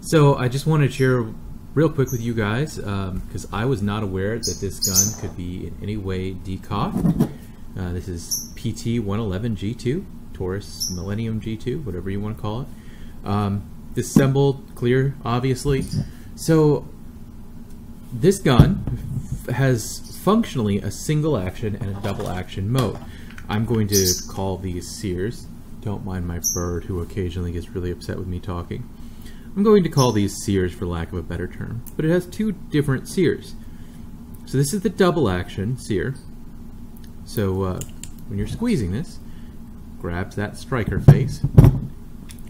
So I just wanted to share real quick with you guys because I was not aware that this gun could be in any way decocked. This is PT111 G2, Taurus Millennium G2, whatever you want to call it. Disassembled, clear, obviously. So this gun has functionally a single action and a double action mode. I'm going to call these sears. Don't mind my bird who occasionally gets really upset with me talking. I'm going to call these sears for lack of a better term, but it has two different sears. So this is the double action sear. So when you're squeezing this, grabs that striker face and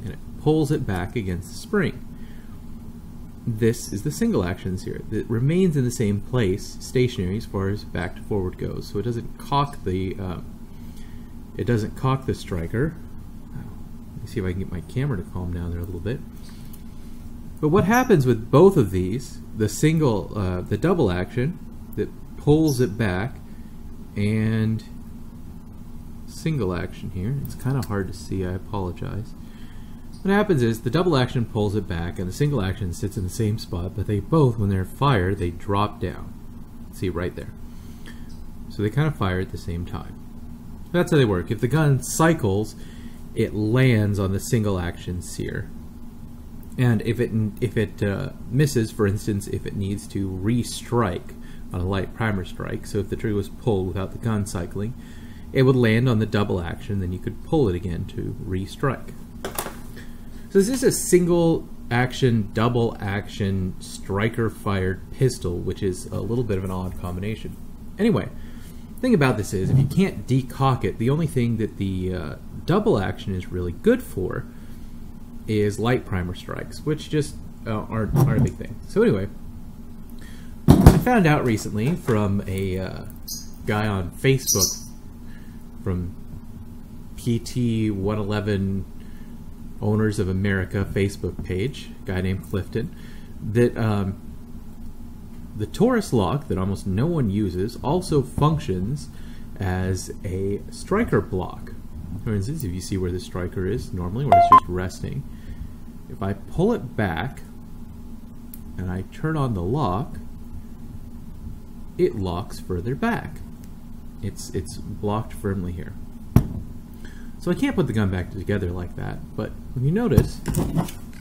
it pulls it back against the spring. This is the single action sear that remains in the same place, stationary as far as back to forward goes. So it doesn't cock the striker. Let me see if I can get my camera to calm down there a little bit. But what happens with both of these, the double action that pulls it back, and single action here, it's kind of hard to see, I apologize. What happens is the double action pulls it back and the single action sits in the same spot, but they both, when they're fired, they drop down. See right there. So they kind of fire at the same time. That's how they work. If the gun cycles, it lands on the single action sear. And if it misses, for instance, if it needs to restrike on a light primer strike, so if the trigger was pulled without the gun cycling, it would land on the double action, then you could pull it again to restrike. So this is a single action, double action, striker fired pistol, which is a little bit of an odd combination. Anyway, the thing about this is if you can't decock it, the only thing that the double action is really good for is light primer strikes, which just aren't a big thing. So anyway, I found out recently from a guy on Facebook from PT111 Owners of America Facebook page, a guy named Clifton, that the Taurus lock that almost no one uses also functions as a striker block. For instance, if you see where the striker is normally, where it's just resting, if I pull it back and I turn on the lock, it locks further back. It's blocked firmly here. So I can't put the gun back together like that, but when you notice,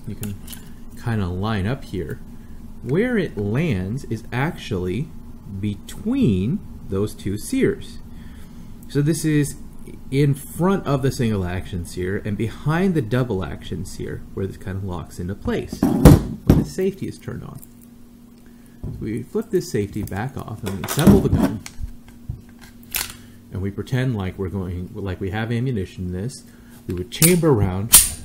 you can kind of line up here. Where it lands is actually between those two sears. So this is in front of the single action sear and behind the double action sear, where this kind of locks into place when the safety is turned on. So we flip this safety back off and we assemble the gun. And we pretend like we have ammunition in this. We would chamber around.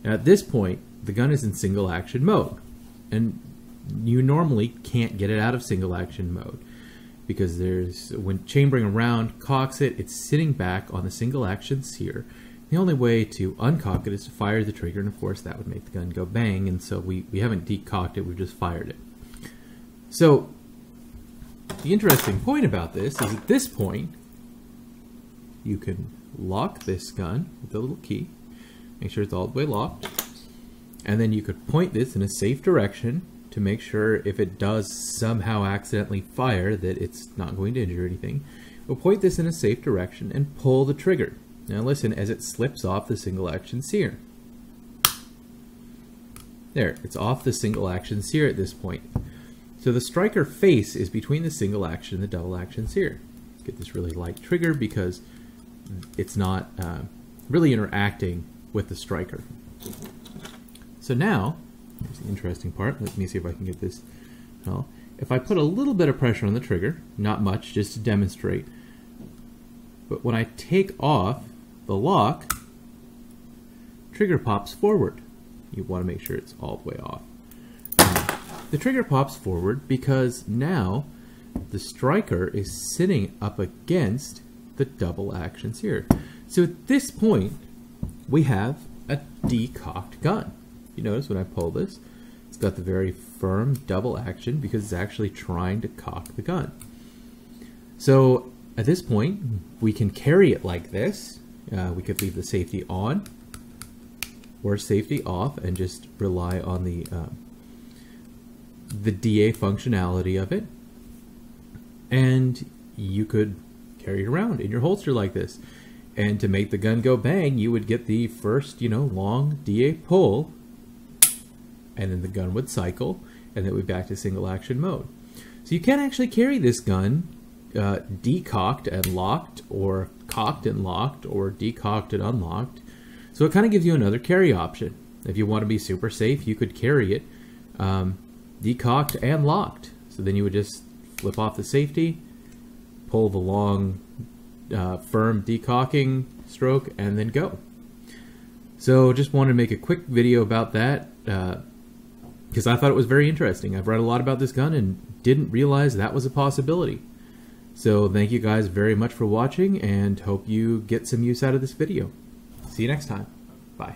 And at this point, the gun is in single action mode. And you normally can't get it out of single action mode because when chambering around cocks it, it's sitting back on the single action sear. The only way to uncock it is to fire the trigger, and of course that would make the gun go bang, and so we haven't decocked it, we've just fired it. So the interesting point about this is at this point, you can lock this gun with a little key, make sure it's all the way locked, and then you could point this in a safe direction to make sure if it does somehow accidentally fire that it's not going to injure anything. We'll point this in a safe direction and pull the trigger. Now listen as it slips off the single action sear. There, it's off the single action sear at this point. So the striker face is between the single action and the double action sear. Get this really light trigger because it's not really interacting with the striker. So now, here's the interesting part. Let me see if I can get this. Well, if I put a little bit of pressure on the trigger, not much, just to demonstrate, but when I take off the lock, trigger pops forward. You want to make sure it's all the way off. The trigger pops forward because now the striker is sitting up against the double action sear. So at this point, we have a decocked gun. You notice when I pull this, it's got the very firm double action because it's actually trying to cock the gun. So at this point, we can carry it like this. We could leave the safety on or safety off and just rely on the DA functionality of it. And you could carry it around in your holster like this. And to make the gun go bang, you would get the first, long DA pull, and then the gun would cycle, and then we'd be back to single action mode. So you can actually carry this gun decocked and locked, or cocked and locked, or decocked and unlocked. So it kind of gives you another carry option. If you want to be super safe, you could carry it decocked and locked. So then you would just flip off the safety, pull the long firm decocking stroke, and then go. So just wanted to make a quick video about that because I thought it was very interesting. I've read a lot about this gun and didn't realize that was a possibility. So thank you guys very much for watching, and hope you get some use out of this video. See you next time. Bye.